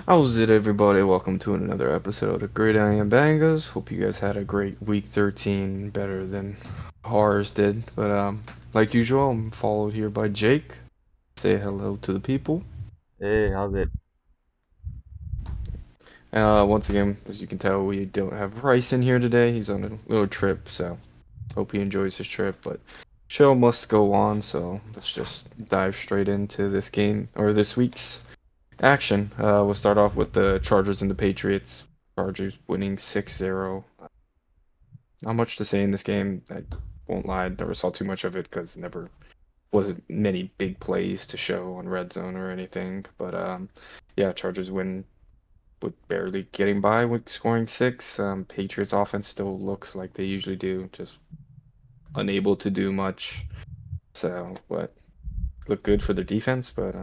How's it, everybody? Welcome to another episode of Great I Am Bangahz. Hope you guys had a great week 13, better than ours did. But like usual, I'm followed here by Jake. Say hello to the people. Hey, how's it? Once again, as you can tell, we don't have Rice in here today. He's on a little trip, so hope he enjoys his trip. But show must go on, so let's just dive straight into this game or this week's action. We'll start off with the Chargers and the Patriots. Chargers winning 6-0. Not much to say in this game. I won't lie, never saw too much of it because never wasn't many big plays to show on red zone or anything. But yeah, Chargers win with barely getting by with scoring six. Patriots offense still looks like they usually do, just unable to do much. So, but look good for their defense, but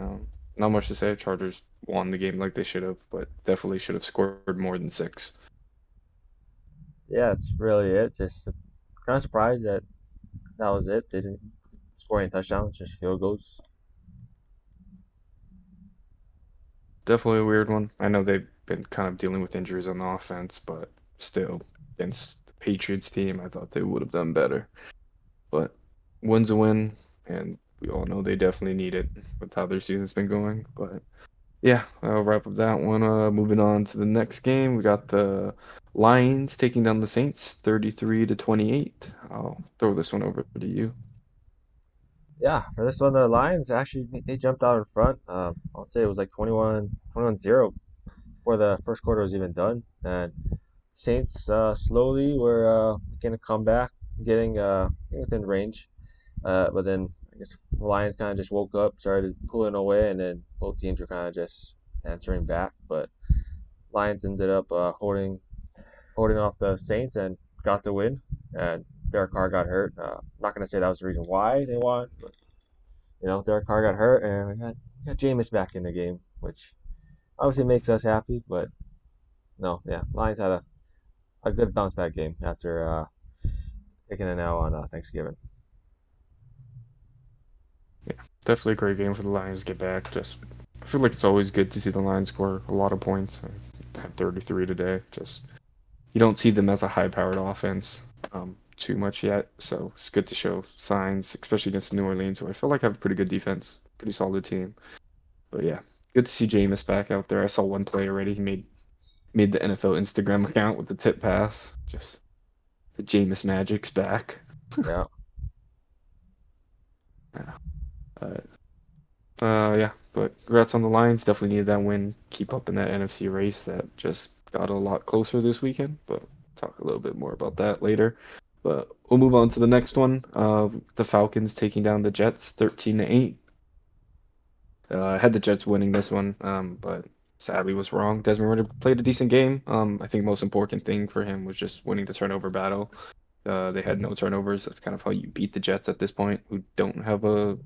not much to say. Chargers won the game like they should have, but definitely should have scored more than six. Yeah, that's really it. Just kind of surprised that that was it. They didn't score any touchdowns, just field goals. Definitely a weird one. I know they've been kind of dealing with injuries on the offense, but still, against the Patriots team, I thought they would have done better. But win's a win, and we all know they definitely need it with how their season's been going. But yeah, I'll wrap up that one. Moving on to the next game, we got the Lions taking down the Saints, 33-28. I'll throw this one over to you. Yeah, for this one, the Lions actually they jumped out in front. I would say it was like 21-0 before the first quarter was even done. And Saints slowly were going to come back, getting within range. But then I guess the Lions kind of just woke up, started pulling away, and then both teams were kind of just answering back. But Lions ended up holding off the Saints and got the win. And Derek Carr got hurt. I'm not gonna say that was the reason why they won, but Derek Carr got hurt, and we got Jameis back in the game, which obviously makes us happy. But no, yeah, Lions had a good bounce back game after taking an L on Thanksgiving. Yeah, definitely a great game for the Lions to get back. Just I feel like it's always good to see the Lions score a lot of points. I had 33 today. Just you don't see them as a high-powered offense too much yet, so it's good to show signs, especially against New Orleans, who I feel like have a pretty good defense, pretty solid team. But yeah, good to see Jameis back out there. I saw one play already. He made the NFL Instagram account with the tip pass. Just the Jameis Magic's back. Yeah, Yeah. Uh, yeah, but congrats on the Lions. Definitely needed that win. Keep up in that NFC race that just got a lot closer this weekend. But talk a little bit more about that later. But we'll move on to the next one. The Falcons taking down the Jets, 13-8. I had the Jets winning this one, but sadly was wrong. Desmond Ridder played a decent game. I think most important thing for him was just winning the turnover battle. They had no turnovers. That's kind of how you beat the Jets at this point, who don't have a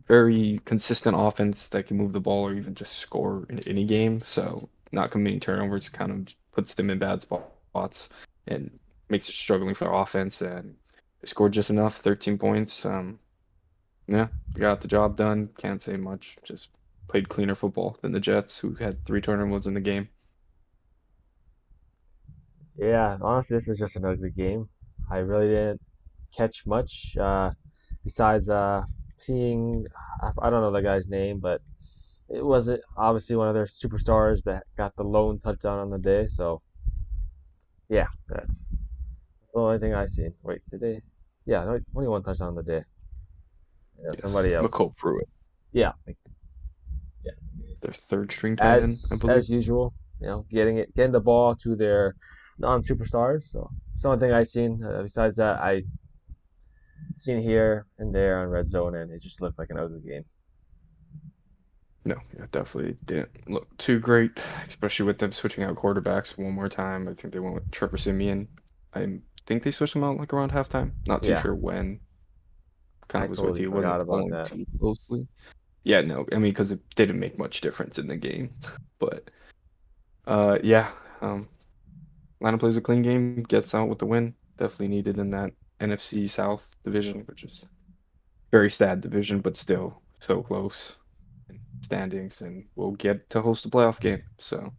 very consistent offense that can move the ball or even just score in any game. So not committing turnovers kind of puts them in bad spots and makes it struggling for their offense. And they scored just enough, 13 points. Yeah, got the job done. Can't say much. Just played cleaner football than the Jets, who had three turnovers in the game. yeah. Honestly, this was just an ugly game. I really didn't catch much besides seeing. I don't know the guy's name, but it wasn't obviously one of their superstars that got the lone touchdown on the day. So yeah, that's the only thing I seen. Wait, did they? Yeah, only one touchdown on the day. Yeah, Yes, somebody else. McCole Pruitt, Yeah, yeah. their third string tight end, I believe. As usual, getting the ball to their non superstars. So it's the only thing I seen. Besides that, I seen here and there on red zone, and it just looked like an ugly game. No, yeah, definitely didn't look too great, especially with them switching out quarterbacks one more time. I think they went with Trevor Simeon. I think they switched him out like around halftime. Not too Yeah, sure when. Kind I of was with totally you. forgot Wasn't about following that. too closely. Yeah, no, I mean, because it didn't make much difference in the game. But yeah, um, Atlanta plays a clean game, gets out with the win. Definitely needed in that NFC South division, which is very sad division, but still so close in standings, and we'll get to host a playoff game. So.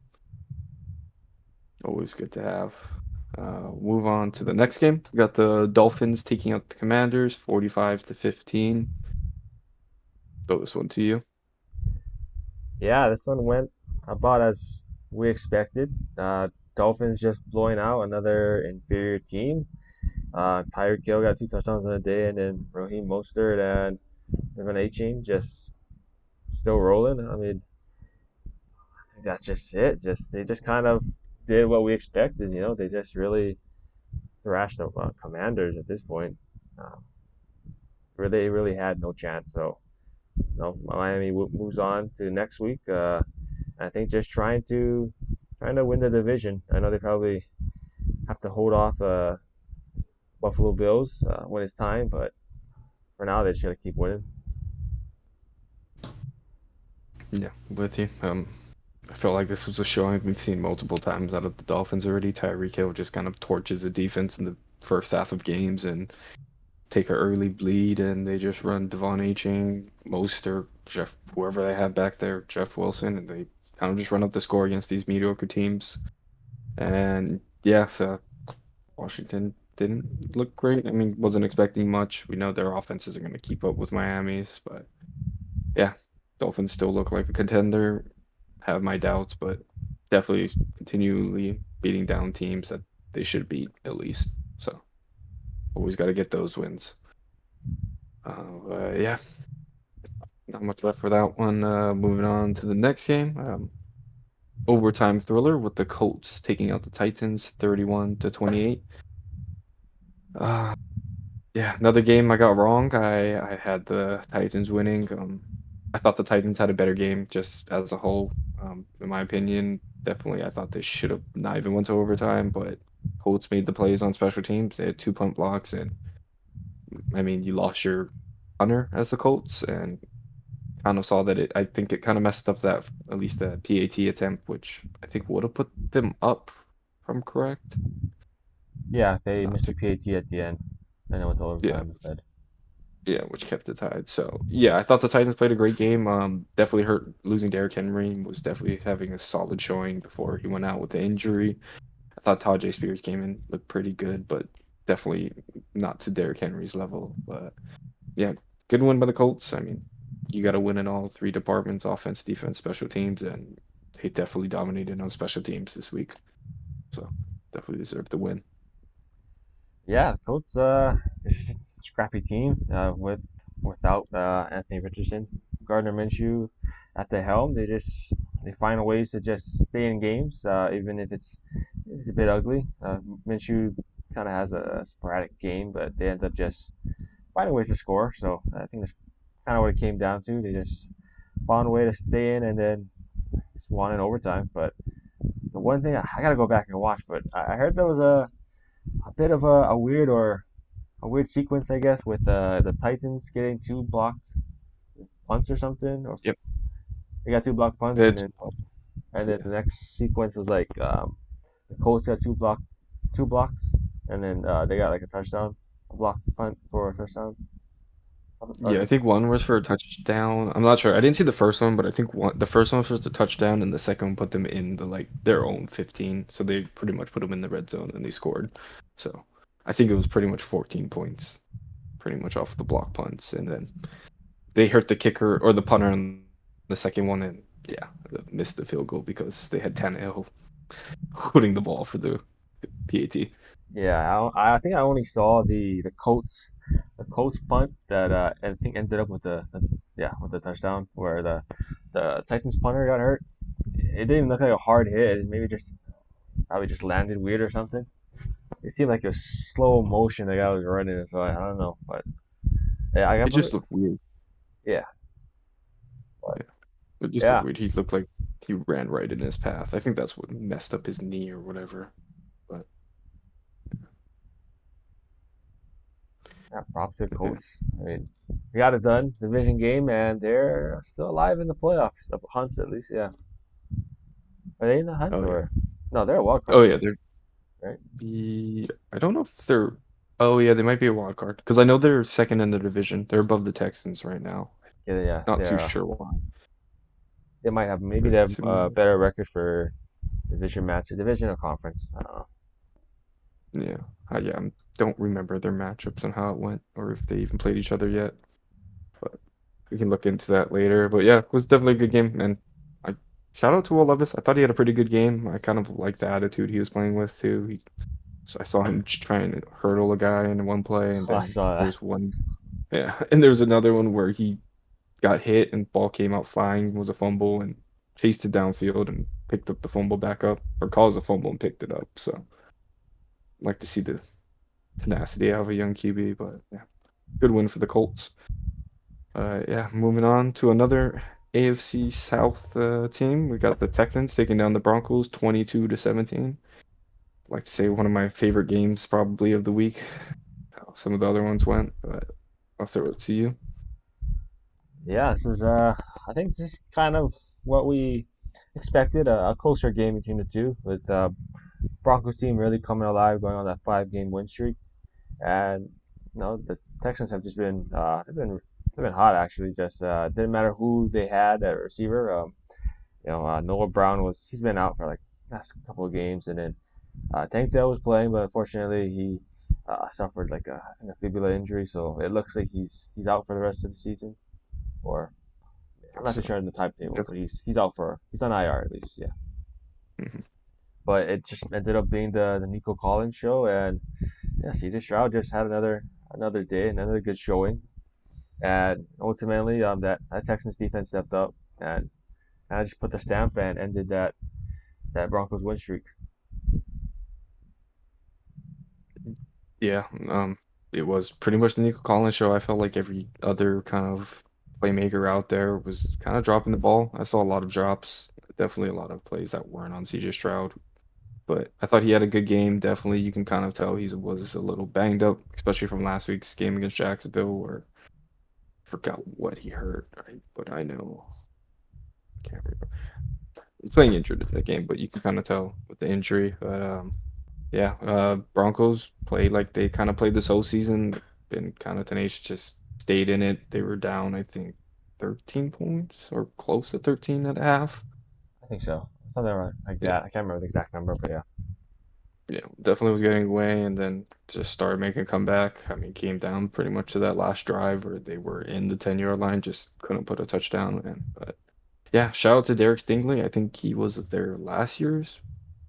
Always good to have. Move on to the next game. We got the Dolphins taking out the Commanders, 45-15. Throw this one to you. Yeah, this one went about as we expected. Dolphins just blowing out another inferior team. Tyreek Hill got 2 touchdowns in a day, and then Raheem Mostert and Devin A-Chain just still rolling. I mean, that's just it. Just they just kind of did what we expected. They just really thrashed the Commanders at this point. Um, where they really had no chance. So, Miami moves on to next week. I think just trying to win the division. I know they probably have to hold off Buffalo Bills when it's time, but for now they just gotta keep winning. Yeah, with you. I felt like this was a showing we've seen multiple times out of the Dolphins already. Tyreek Hill just kind of torches the defense in the first half of games and take an early bleed, and they just run Devon Aching, Mostert, Jeff, whoever they have back there, Jeff Wilson, and they kind of just run up the score against these mediocre teams. And yeah, Washington didn't look great. I mean, wasn't expecting much. We know their offense isn't going to keep up with Miami's, but yeah, Dolphins still look like a contender. Have my doubts, but definitely continually beating down teams that they should beat at least. So always got to get those wins. Yeah, not much left for that one. Moving on to the next game. Overtime thriller with the Colts taking out the Titans 31-28. Uh, yeah, another game I got wrong. I had the Titans winning. I thought the Titans had a better game just as a whole. In my opinion, definitely I thought they should have not even went to overtime, but Colts made the plays on special teams. They had two punt blocks, and I mean, you lost your punter as the Colts, and kind of saw that I think it kind of messed up that at least the PAT attempt, which I think would have put them up, if I'm correct. Yeah, they Not missed too, a PAT at the end, and it went to yeah, overtime instead. yeah, which kept it tied. So yeah, I thought the Titans played a great game. Definitely hurt losing Derrick Henry was definitely having a solid showing before he went out with the injury. I thought Tajay Spears came in looked pretty good, but definitely not to Derrick Henry's level. But yeah, good win by the Colts. I mean, you got to win in all three departments: offense, defense, special teams, and they definitely dominated on special teams this week. So definitely deserve the win. Yeah, Colts. They're just a scrappy team without Anthony Richardson, Gardner Minshew at the helm. They find ways to just stay in games, even if it's a bit ugly. Minshew kind of has a sporadic game, but they end up just finding ways to score. So I think that's kind of what it came down to. They just found a way to stay in and then just won in overtime. But the one thing I gotta go back and watch, but I heard there was a bit of a weird sequence, I guess, with the Titans getting two blocked punts or something, or Yep. they got two blocked punts, It's, and then yeah. the next sequence was like the Colts got two blocks, and then they got like a touchdown, a block punt for a touchdown. Yeah, I think one was for a touchdown. I'm not sure. I didn't see the first one, but I think the first one was for the touchdown, and the second one put them in the like their own 15. So they pretty much put them in the red zone, and they scored. So I think it was pretty much 14 points, pretty much off the block punts, and then they hurt the kicker or the punter on the second one, and yeah, missed the field goal because they had Tannehill holding the ball for the PAT. Yeah, I think I only saw the Colts punt that I think ended up with yeah, with the touchdown where the Titans punter got hurt. It didn't even look like a hard hit. Maybe just probably just landed weird or something. It seemed like it was slow motion the guy was running, so I don't know, but yeah, I It got just looked weird. yeah, but Yeah, it just looked yeah, weird. He looked like he ran right in his path. I think that's what messed up his knee or whatever. But yeah. Props to the yeah. Colts. I mean, we got it done, division game, and they're still alive in the playoffs, the hunts at least. Yeah, are they in the hunt Oh yeah. or no? They're a wild card Oh yeah. team, They're right? the. I don't know if they're. Oh yeah, they might be a wild card because I know they're second in the division. They're above the Texans right now. Yeah, yeah, Not too sure why. they might have maybe Where's they the have a Texans? better record for. division match, a division or conference. I don't know. Yeah, yeah, I don't remember their matchups and how it went, or if they even played each other yet. But we can look into that later. But yeah, it was definitely a good game, and I shout out to Will Levis. I thought he had a pretty good game. I kind of liked the attitude he was playing with too. So I saw him trying to hurdle a guy in one play, and I then saw that. there's one, yeah, and there's another one where he got hit and ball came out flying, was a fumble, and chased it downfield and picked up the fumble back up, or caused a fumble and picked it up. So like to see the tenacity out of a young QB, but yeah, good win for the Colts. Yeah, moving on to another AFC South team. We got the Texans taking down the Broncos 22 to 17. Like to say one of my favorite games probably of the week. How some of the other ones went, but I'll throw it to you. Yeah, this is I think this is kind of what we expected, a closer game between the two, with Broncos team really coming alive, going on that 5 game win streak, and the Texans have just been they've been hot actually. Just didn't matter who they had at receiver. Noah Brown he's been out for like last couple of games, and then Tank Dell was playing, but unfortunately he suffered like I think a fibula injury, so it looks like he's out for the rest of the season. Or I'm not too So sure in the timetable, but definitely. he's on IR at least, yeah. Mhm. But it just ended up being the Nico Collins show, and yeah, CJ Stroud just had another day, another good showing, and ultimately that Texans defense stepped up and I just put the stamp and ended that Broncos win streak. Yeah, it was pretty much the Nico Collins show. I felt like every other kind of playmaker out there was kind of dropping the ball. I saw a lot of drops, definitely a lot of plays that weren't on CJ Stroud. But I thought he had a good game. Definitely, you can kind of tell he was a little banged up, especially from last week's game against Jacksonville, where I forgot what he hurt, right? But I know, can't remember. He's playing injured in the game, but you can kind of tell with the injury. But yeah, Broncos played like they kind of played this whole season, been kind of tenacious, just stayed in it. They were down, I think, 13 points or close to 13 at half. I think so, something like Yeah, that. I can't remember the exact number, but yeah, yeah, definitely was getting away, and then just started making a comeback. I mean, came down pretty much to that last drive where they were in the 10-yard line, just couldn't put a touchdown in. But yeah, shout out to Derek Stingley. I think he was their last year's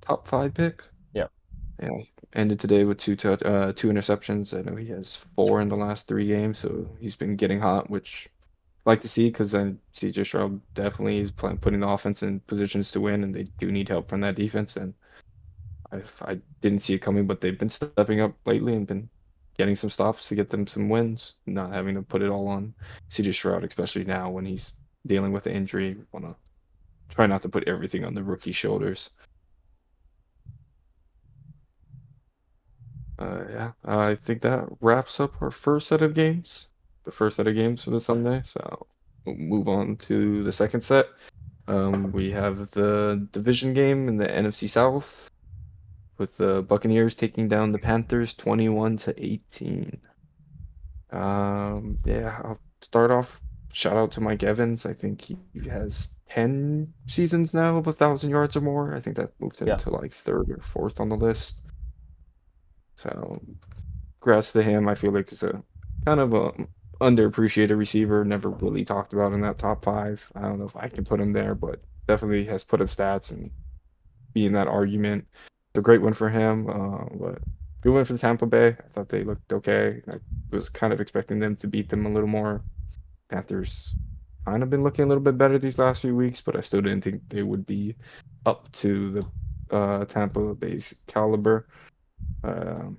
top five pick. yeah, Yeah, ended today with two interceptions. I know he has four in the last 3 games, so he's been getting hot, which I like to see because then CJ Stroud definitely is putting the offense in positions to win, and they do need help from that defense. And I didn't see it coming, but they've been stepping up lately and been getting some stops to get them some wins, not having to put it all on CJ Stroud, especially now when he's dealing with the injury. Want to try not to put everything on the rookie's shoulders. Yeah, I think that wraps up our first set of games, the first set of games for the Sunday. So we'll move on to the second set. We have the division game in the NFC South with the Buccaneers taking down the Panthers 21 to 18. Yeah, I'll start off. Shout out to Mike Evans. I think he has 10 seasons now of 1,000 yards or more. I think that moved him yeah. to like third or fourth on the list. So congrats to him. I feel like he's a kind of a underappreciated receiver, never really talked about in that top five. I don't know if I can put him there, but definitely has put up stats and be in that argument. It's a great win for him. But good win for Tampa Bay. I thought they looked okay. I was kind of expecting them to beat them a little more. Panthers kind of been looking a little bit better these last few weeks, but I still didn't think they would be up to the Tampa Bay's caliber. Um,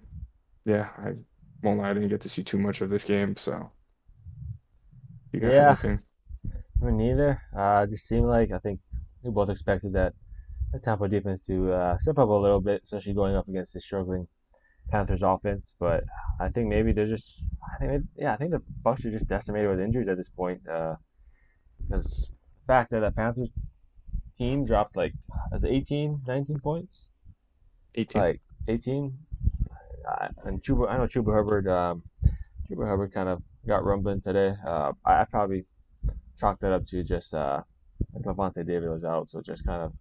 yeah, I won't lie, I didn't get to see too much of this game, so you got Yeah, anything? me neither. It just seemed like I think we both expected that the Tampa defense to step up a little bit, especially going up against the struggling Panthers offense. But I think maybe they're just, I think the Bucks are just decimated with injuries at this point. Because the fact that the Panthers team dropped like, as 18, 19 points, 18. like 18, and I know Chuba Hubbard kind of got rumbling today. I probably chalked that up to just like Levante David was out, so just kind of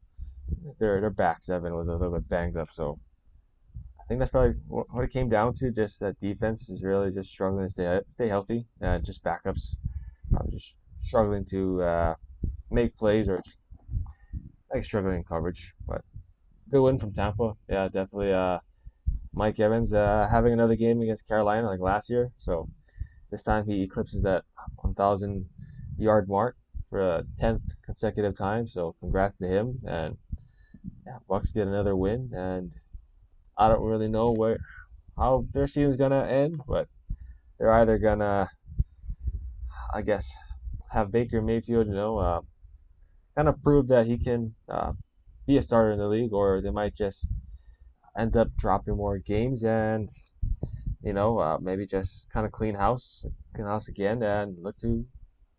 Their back seven was a little bit banged up, so I think that's probably what it came down to. Just that defense is really just struggling to stay healthy, and just backups probably just struggling to make plays or like struggling in coverage. But good win from Tampa. Yeah, definitely. Mike Evans having another game against Carolina like last year, so this time he eclipses that 1,000 yard mark for a 10th consecutive time. So congrats to him. And yeah, Bucks get another win. And I don't really know how their season's gonna end, but they're either gonna, I guess, have Baker Mayfield, kind of prove that he can be a starter in the league, or they might just end up dropping more games and maybe just kind of clean house again, and look to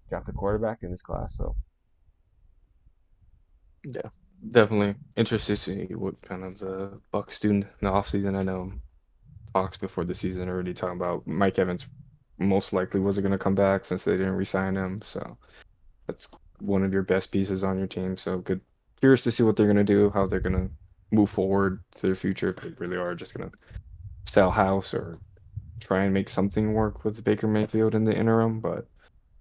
draft a quarterback in this class. So Yeah, definitely interested to see what kind of the Bucks do in the offseason. I know talks before the season already talking about Mike Evans most likely wasn't going to come back since they didn't re-sign him. So that's one of your best pieces on your team. So good. Curious to see what they're going to do, how they're going to move forward to their future. If they really are just going to sell house or try and make something work with Baker Mayfield in the interim. But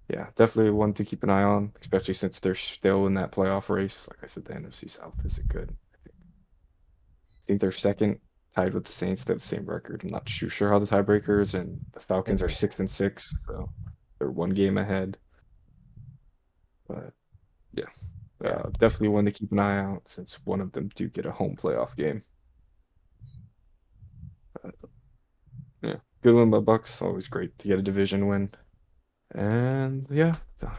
yeah, definitely one to keep an eye on, especially since they're still in that playoff race. Like I said, the NFC South isn't good. I think they're second, tied with the Saints. They have the same record. I'm not too sure how the tiebreakers, and the Falcons are 6-6, so they're one game ahead. But yeah, yes, definitely one to keep an eye out since one of them do get a home playoff game. But, yeah, good win by Bucks. Always great to get a division win. And yeah, I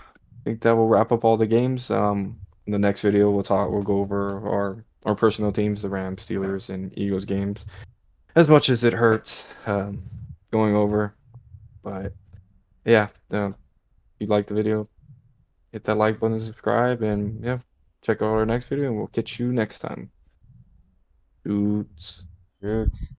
think that will wrap up all the games. In the next video, we'll go over our personal teams, the Rams, Steelers, and Eagles games. As much as it hurts going over, but yeah, if you like the video, hit that like button, subscribe, and yeah, check out our next video, and we'll catch you next time. Dudes. shoots.